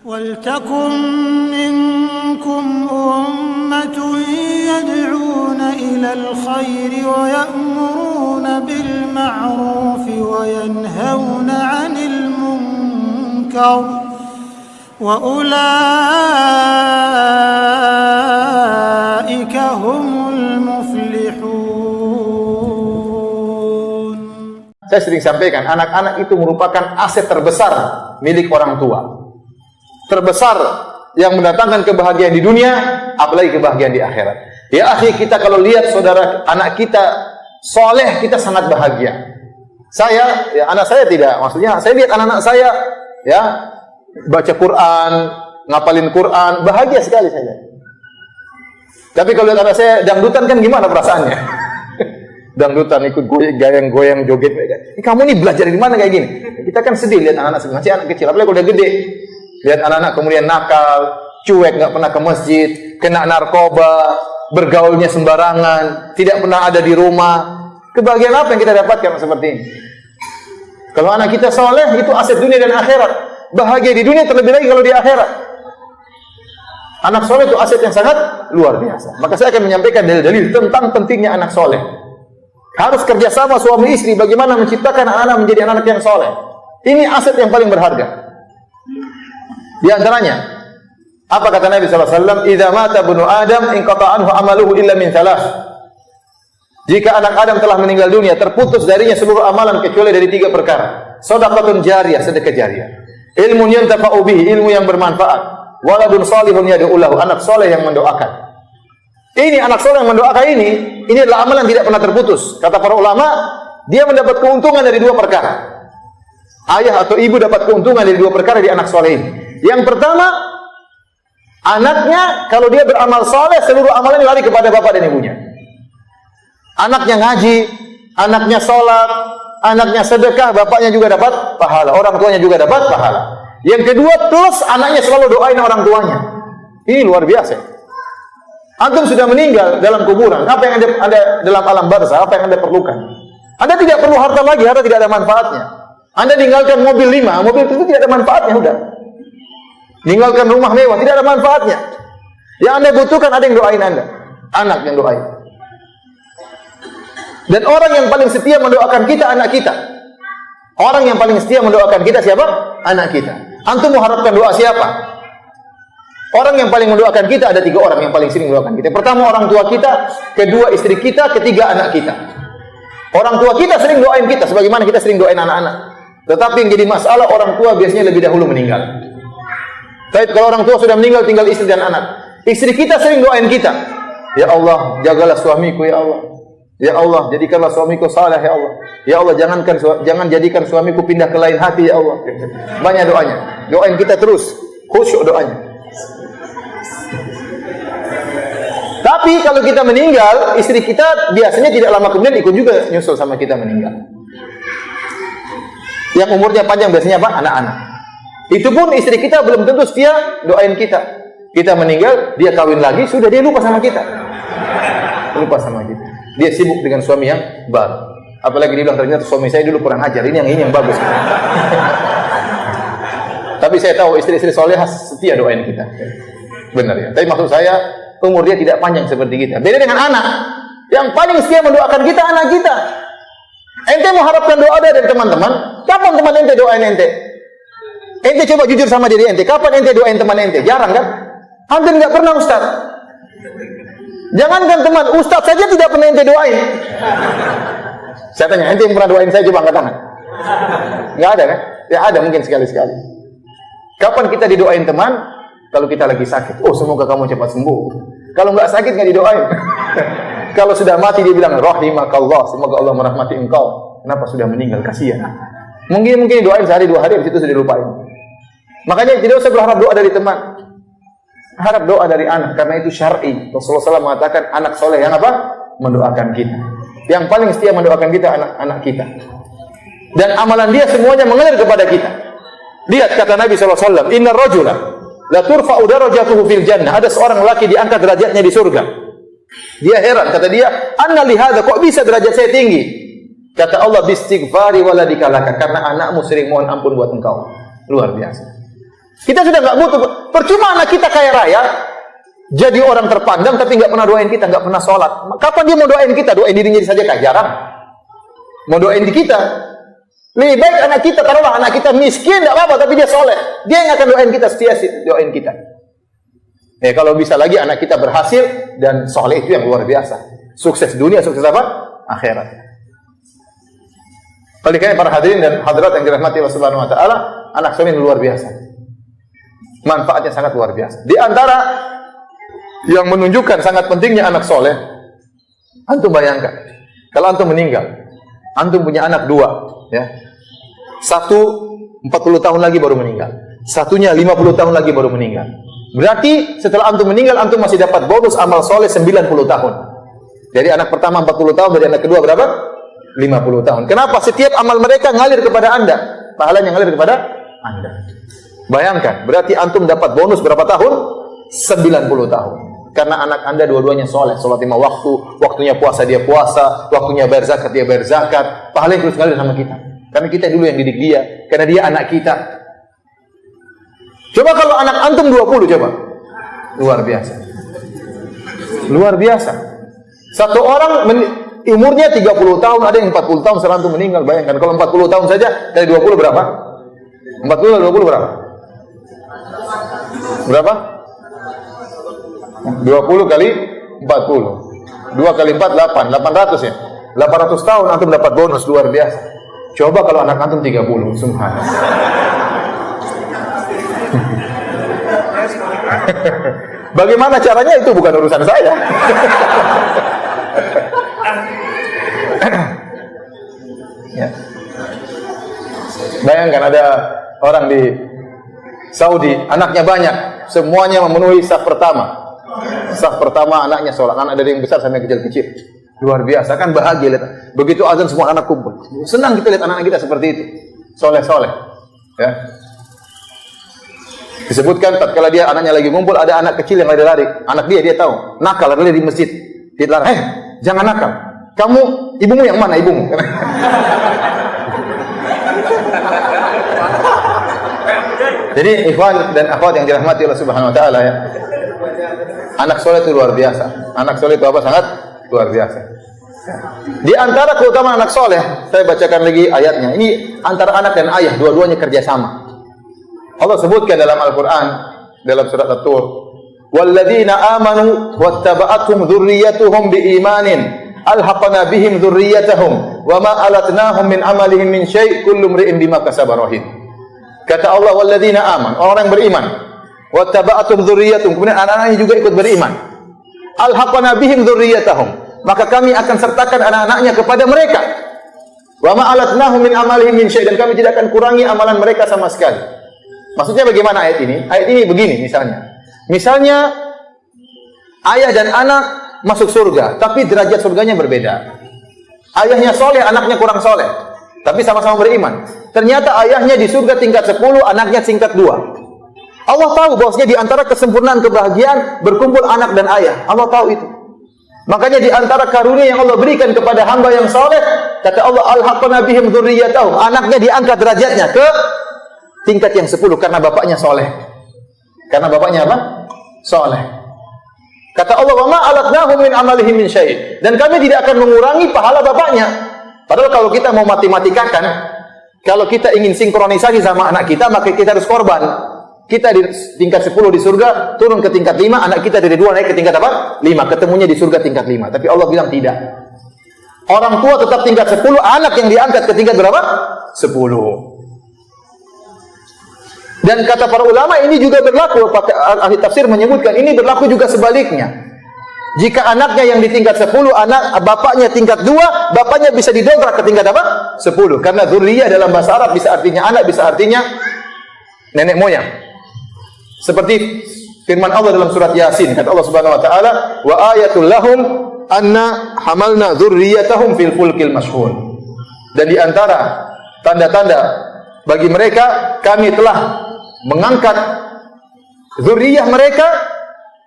وَلْتَكُنْ مِنْكُمْ أُمَّةٌ يَدْعُونَ إِلَى الْخَيْرِ وَيَأْمُرُونَ بِالْمَعْرُوفِ وَيَنْهَوْنَ عَنِ الْمُنْكَرِ وَأُولَئِكَ هُمُ الْمُفْلِحُونَ. Saya sering sampaikan, anak-anak itu merupakan aset terbesar milik orang tua. Terbesar yang mendatangkan kebahagiaan di dunia, apalagi kebahagiaan di akhirat. Ya akhi, kita kalau lihat saudara anak kita soleh, kita sangat bahagia. Saya, ya anak saya tidak, maksudnya saya lihat anak-anak saya, ya baca Quran, ngapalin Quran, bahagia sekali saya. Tapi kalau lihat anak saya dangdutan kan gimana perasaannya? Dangdutan ikut goyang-goyang joget. Kamu nih belajar di mana kayak gini? Kita kan sedih lihat anak-anak masih anak kecil, apalagi kalau udah gede. Lihat anak-anak kemudian nakal, cuek, nggak pernah ke masjid, kena narkoba, bergaulnya sembarangan, tidak pernah ada di rumah. Kebahagiaan apa yang kita dapatkan seperti ini? Kalau anak kita soleh, itu aset dunia dan akhirat. Bahagia di dunia terlebih lagi kalau di akhirat. Anak soleh itu aset yang sangat luar biasa. Maka saya akan menyampaikan dalil-dalil tentang pentingnya anak soleh. Harus kerjasama suami istri bagaimana menciptakan anak-anak menjadi anak yang soleh. Ini aset yang paling berharga. Di antaranya, apa kata Nabi SAW? Idza mata ibnu Adam inqata anhu amaluhu illa min thalath. Jika anak Adam telah meninggal dunia, terputus darinya seluruh amalan kecuali dari 3 perkara. Shadaqatun jariyah, sedekah jariyah. Ilmun yuntafa'u bihi, ilmu yang bermanfaat. Waladun salihun yad'u lahu, anak soleh yang mendoakan. Ini anak soleh yang mendoakan ini adalah amalan yang tidak pernah terputus. Kata para ulama, dia mendapat keuntungan dari 2 perkara. Ayah atau ibu dapat keuntungan dari 2 perkara di anak soleh ini. Yang pertama, anaknya kalau dia beramal soleh, seluruh amalannya lari kepada bapak dan ibunya. Anaknya ngaji, anaknya sholat, anaknya sedekah, bapaknya juga dapat pahala, orang tuanya juga dapat pahala. Yang kedua, plus anaknya selalu doain orang tuanya. Ini luar biasa. Antum sudah meninggal dalam kuburan, apa yang ada dalam alam barzah, apa yang Anda perlukan? Anda tidak perlu harta lagi, harta tidak ada manfaatnya. Anda tinggalkan mobil 5, mobil itu tidak ada manfaatnya, udah. Tinggalkan rumah mewah, tidak ada manfaatnya. Yang Anda butuhkan ada yang doain Anda, anak yang doain. Dan orang yang paling setia mendoakan kita, anak kita. Orang yang paling setia mendoakan kita siapa? Anak kita. Antum mengharapkan doa siapa? Orang yang paling mendoakan kita ada 3 orang yang paling sering mendoakan kita. Pertama orang tua kita, kedua istri kita, ketiga anak kita. Orang tua kita sering doain kita, sebagaimana kita sering doain anak-anak. Tetapi yang jadi masalah orang tua biasanya lebih dahulu meninggal. Tapi kalau orang tua sudah meninggal, tinggal istri dan anak. Istri kita sering doain kita. Ya Allah, jagalah suamiku ya Allah. Ya Allah, jadikanlah suamiku saleh ya Allah. Ya Allah, jangan jadikan suamiku pindah ke lain hati ya Allah. Banyak doanya. Doain kita terus, khusyuk doanya. Tapi kalau kita meninggal, istri kita biasanya tidak lama kemudian ikut juga nyusul sama kita meninggal. Yang umurnya panjang biasanya apa? Anak-anak. Itu pun istri kita belum tentu setia doain kita. Kita meninggal, dia kawin lagi, sudah dia lupa sama kita. Lupa sama kita. Dia sibuk dengan suami yang baru. Apalagi dia bilang ternyata suami saya dulu kurang ajar, ini yang bagus. Tapi saya tahu istri-istri solehah setia doain kita. Benar ya. Tapi maksud saya, umur dia tidak panjang seperti kita. Beda dengan anak. Yang paling setia mendoakan kita, anak kita. Ente mengharapkan doa dari teman-teman. Kapan teman ente doain ente? Ente coba jujur sama diri ente. Kapan ente doain teman ente? Jarang kan? Hampir nggak pernah Ustaz. Jangankan teman, Ustaz saja tidak pernah ente doain. Saya tanya, ente yang pernah doain saya coba angkat tangan. Nggak ada kan? Ya ada mungkin sekali-sekali. Kapan kita didoain teman? Kalau kita lagi sakit. Oh semoga kamu cepat sembuh. Kalau nggak sakit nggak didoain. Kalau sudah mati dia bilang rahimakallah, semoga Allah merahmati engkau. Kenapa sudah meninggal? Kasihan. Mungkin doain sehari 2 hari, habis itu sudah dilupain. Makanya tidak usah berharap doa dari teman. Harap doa dari anak, karena itu syar'i. Rasulullah SAW mengatakan anak soleh yang apa? Mendoakan kita. Yang paling setia mendoakan kita anak-anak kita. Dan amalan dia semuanya mengalir kepada kita. Lihat kata Nabi SAW, Inna rajula la turfa'u darajatuhu fil jannah. Ada seorang lelaki diangkat derajatnya di surga. Dia heran, kata dia, anna lihada, kok bisa derajat saya tinggi? Kata Allah, bistighfari waladika laka, karena anakmu sering mohon ampun buat engkau. Luar biasa. Kita sudah nggak butuh. Percuma anak kita kaya raya, jadi orang terpandang tapi nggak pernah doain kita, nggak pernah sholat. Kapan dia mau doain kita? Doain dirinya saja kan jarang. Mau doain di kita. Lebih baik anak kita, taruhlah anak kita miskin, nggak apa-apa, tapi dia soleh. Dia yang akan doain kita, setia doain kita. Kalau bisa lagi anak kita berhasil dan soleh, itu yang luar biasa. Sukses dunia, sukses apa? Akhirat. Oleh karena para hadirin dan hadirat yang dirahmati Allah Subhanahu wa taala, anak soleh luar biasa. Manfaatnya sangat luar biasa. Di antara yang menunjukkan sangat pentingnya anak soleh, antum bayangkan, kalau antum meninggal, antum punya anak dua, ya. Satu 40 tahun lagi baru meninggal, satunya 50 tahun lagi baru meninggal. Berarti setelah antum meninggal, antum masih dapat bonus amal soleh 90 tahun. Jadi anak pertama 40 tahun, dari anak kedua berapa? 50 tahun. Kenapa? Setiap amal mereka ngalir kepada anda, pahalanya ngalir kepada anda. Bayangkan, berarti antum dapat bonus berapa tahun? 90 tahun. Karena anak anda dua-duanya soleh, sholat 5 waktu, waktunya puasa dia puasa, waktunya bayar zakat dia bayar zakat, pahalanya terus ngalir sama kita. Karena kita dulu yang didik dia, karena dia anak kita. Coba kalau anak antum 20 coba. Luar biasa. Luar biasa. Satu orang umurnya 30 tahun, ada yang 40 tahun setelah antum meninggal. Bayangkan kalau 40 tahun saja, dari 20 berapa? 40 dari 20 berapa? Berapa? 20 kali 40. 2 kali 4, 8. 800 ya? 800 tahun antum dapat bonus, luar biasa. Coba kalau anak antum 30, subhanallah. Bagaimana caranya itu bukan urusan saya. Ya. Bayangkan ada orang di Saudi, anaknya banyak, semuanya memenuhi saf pertama. Saf pertama anaknya sholat, anak dari yang besar sampai yang kecil-kecil. Luar biasa, kan bahagia lihat. Begitu azan semua anak kumpul. Senang kita lihat anak-anak kita seperti itu. Soleh-soleh. Ya. Disebutkan tatkala dia anaknya lagi ngumpul, ada anak kecil yang lari-lari. Anak dia tahu, nakal lari di masjid. Dia larang, jangan nakal. Kamu, ibumu yang mana ibumu? Jadi ikhwan dan akhwat yang dirahmati Allah Subhanahu wa taala, ya. Anak soleh itu luar biasa. Anak soleh itu apa? Sangat luar biasa. Di antara keutamaan anak soleh, saya bacakan lagi ayatnya. Ini antara anak dan ayah, dua-duanya kerjasama. Allah sebutkan dalam Al-Quran, dalam surat At-Tur, walladzina amanu wattaba'athum dzurriyyatuhum biimanin alhaqna bihim dzurriyyatahum wama alatnahum min amalihim min syai' kullu imri'in bima kasaba rahin. Kata Allah, walladzina amanu, orang yang beriman, wattaba'athum dzurriyyatuhum, kemudian anak-anaknya juga ikut beriman, alhaqna bihim dzurriyyatahum, maka kami akan sertakan anak-anaknya kepada mereka, wama alatnahum min amalihim min syai', dan kami tidak akan kurangi amalan mereka sama sekali. Maksudnya bagaimana ayat ini? Ayat ini begini misalnya. Misalnya ayah dan anak masuk surga, tapi derajat surganya berbeda. Ayahnya soleh, anaknya kurang soleh, tapi sama-sama beriman. Ternyata ayahnya di surga tingkat 10, anaknya tingkat 2. Allah tahu bahwasanya di antara kesempurnaan kebahagiaan berkumpul anak dan ayah. Allah tahu itu. Makanya di antara karunia yang Allah berikan kepada hamba yang soleh, kata Allah, alhaqna bihim dzurriyyatahum, anaknya diangkat derajatnya ke tingkat yang 10 karena bapaknya soleh. Karena bapaknya apa? Soleh. Kata Allah, wa ma alatnahum min amalihim min syai', dan kami tidak akan mengurangi pahala bapaknya. Padahal kalau kita mau matematikakan, kalau kita ingin sinkronisasi sama anak kita, maka kita harus korban. Kita di tingkat 10 di surga, turun ke tingkat 5, anak kita dari 2 naik ke tingkat apa? 5, ketemunya di surga tingkat 5. Tapi Allah bilang tidak. Orang tua tetap tingkat 10, anak yang diangkat ke tingkat berapa? 10. Dan kata para ulama ini juga berlaku, ahli tafsir menyebutkan ini berlaku juga sebaliknya. Jika anaknya yang di tingkat 10, bapaknya tingkat 2, bapaknya bisa didongkrak ke tingkat apa? 10. Karena dzurriyyah dalam bahasa Arab bisa artinya anak, bisa artinya nenek moyang. Seperti firman Allah dalam surat Yasin, kata Allah Subhanahu wa taala, wa ayatul lahum anna hamalna dzurriyyatahum fil fulkil mashhun. Dan di antara tanda-tanda bagi mereka, kami telah mengangkat zuriyah mereka,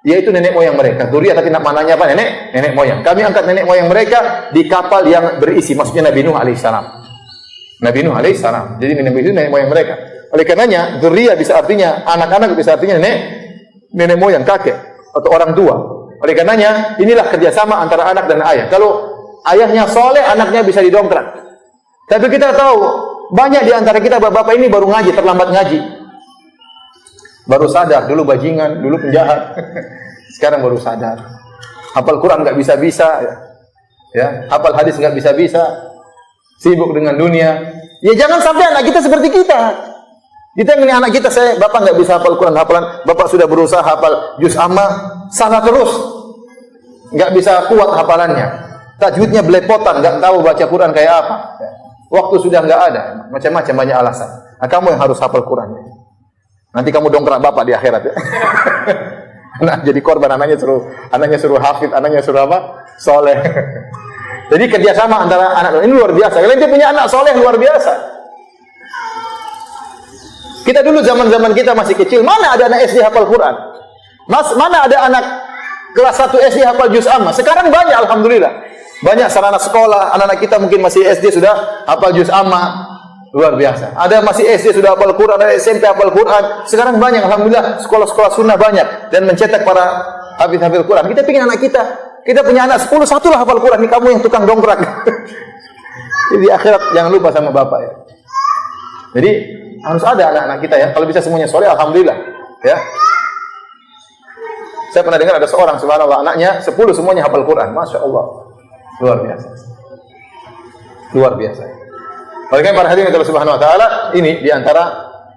yaitu nenek moyang mereka. Zuriyah tapi maknanya apa? Nenek moyang. Kami angkat nenek moyang mereka di kapal yang berisi, maksudnya Nabi Nuh alaihissalam. Nabi Nuh alaihissalam. Jadi nenek moyang mereka. Oleh karenanya, dzurriyyah bisa artinya anak-anak, bisa artinya nenek moyang, kakek atau orang tua. Oleh karenanya, inilah kerjasama antara anak dan ayah. Kalau ayahnya soleh, anaknya bisa didongkrak. Tapi kita tahu, banyak di antara kita bapak-bapak ini baru ngaji, terlambat ngaji. Baru sadar, dulu bajingan, dulu penjahat. Sekarang baru sadar. Hafal Quran nggak bisa-bisa, ya. Hafal hadis nggak bisa-bisa. Sibuk dengan dunia. Ya jangan sampai anak kita seperti kita. Kita yang ini anak kita, bapak nggak bisa hafal Quran, hafalan, bapak sudah berusaha hafal juz amma, salah terus, nggak bisa kuat hafalannya, tajwidnya belepotan, nggak tahu baca Quran kayak apa, waktu sudah nggak ada, macam-macam banyak alasan. Nah, kamu yang harus hafal Quran. Nanti kamu dongkrak bapak di akhirat ya. Nah, jadi korban, anaknya suruh hafid, anaknya suruh apa? Soleh. Jadi kerjasama antara anak ini luar biasa. Kalian dia punya anak soleh luar biasa. Kita dulu zaman-zaman kita masih kecil, mana ada anak SD hafal Quran? Mana ada anak kelas 1 SD hafal juz amma? Sekarang banyak, alhamdulillah. Banyak sarana sekolah, anak-anak kita mungkin masih SD sudah hafal juz amma. Luar biasa. Ada masih SD sudah hafal Quran, ada SMP hafal Quran. Sekarang banyak, alhamdulillah, sekolah-sekolah sunnah banyak dan mencetak para hafiz-hafiz Quran. Kita pengen anak kita punya anak 10, satulah hafal Quran. Ini kamu yang tukang dongkrak. Jadi akhirat jangan lupa sama bapak ya. Jadi harus ada anak-anak kita ya. Kalau bisa semuanya soleh, alhamdulillah. Ya. Saya pernah dengar ada seorang, subhanallah, anaknya 10 semuanya hafal Quran. Masya Allah. Luar biasa. Luar biasa. Oleh karena para hadirin Allah Subhanahu wa taala, ini diantara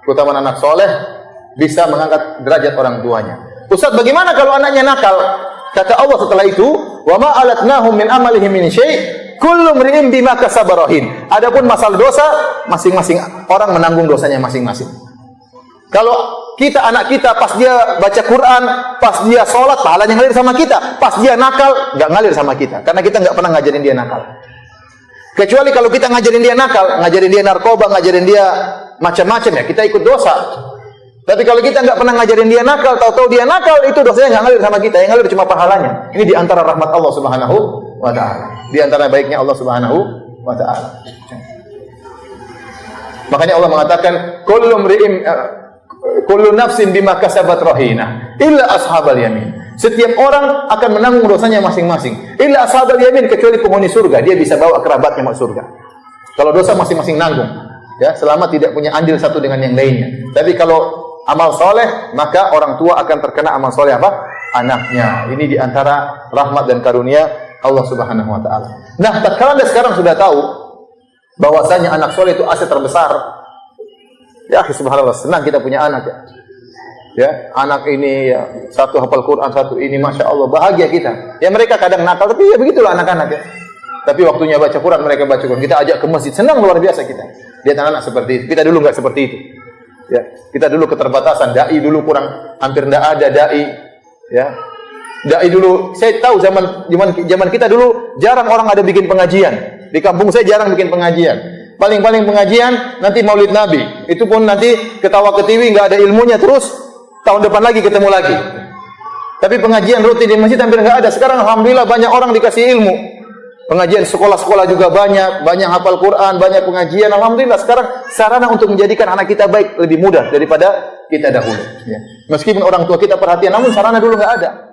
keutamaan anak soleh, bisa mengangkat derajat orang tuanya. Ustaz, bagaimana kalau anaknya nakal? Kata Allah setelah itu, wa ma alatnahum min amalihim min syai'. Kullu mri'in bima kasaba rahin. Adapun masalah dosa, masing-masing orang menanggung dosanya masing-masing. Kalau kita, anak kita, pas dia baca Quran, pas dia sholat, pahalanya ngalir sama kita. Pas dia nakal, nggak ngalir sama kita. Karena kita nggak pernah ngajarin dia nakal. Kecuali kalau kita ngajarin dia nakal, ngajarin dia narkoba, ngajarin dia macam-macam ya, kita ikut dosa. Tapi kalau kita nggak pernah ngajarin dia nakal, tahu-tahu dia nakal, itu dosanya nggak ngalir sama kita. Yang ngalir cuma pahalanya. Ini diantara rahmat Allah Subhanahu wa ta'ala. Di antara baiknya Allah Subhanahu wa ta'ala. Makanya Allah mengatakan kullu nafsin bima kasabat rahina illa ashabal yamin. Setiap orang akan menanggung dosanya masing-masing. Illa ashabal yamin, kecuali penghuni surga, dia bisa bawa kerabatnya masuk surga. Kalau dosa masing-masing nanggung, ya, selama tidak punya andil satu dengan yang lainnya. Tapi kalau amal soleh, maka orang tua akan terkena amal soleh apa? Anaknya. Ini diantara rahmat dan karunia Allah Subhanahu wa ta'ala. Nah, tatkala Anda sekarang sudah tahu bahwasanya anak soleh itu aset terbesar. Ya, subhanallah, senang kita punya anak ya. Ya, anak ini ya, satu hafal Quran, satu ini, masya Allah, bahagia kita. Ya, mereka kadang nakal, tapi ya begitulah anak-anak ya. Tapi waktunya baca Quran, mereka baca Quran. Kita ajak ke masjid, senang luar biasa kita. Lihat anak-anak seperti itu. Kita dulu nggak seperti itu. Ya, kita dulu keterbatasan. Dai dulu kurang, hampir tidak ada dai. Ya, dai dulu. Saya tahu zaman kita dulu jarang orang ada bikin pengajian. Di kampung saya jarang bikin pengajian. Paling-paling pengajian nanti Maulid Nabi. Itu pun nanti ketawa ketiwi, nggak ada ilmunya, terus tahun depan lagi ketemu lagi. Tapi pengajian rutin di masjid hampir nggak ada. Sekarang alhamdulillah banyak orang dikasih ilmu. Pengajian sekolah-sekolah juga banyak hafal Quran, banyak pengajian. Alhamdulillah sekarang sarana untuk menjadikan anak kita baik lebih mudah daripada kita dahulu. Ya. Meskipun orang tua kita perhatian, namun sarana dulu nggak ada.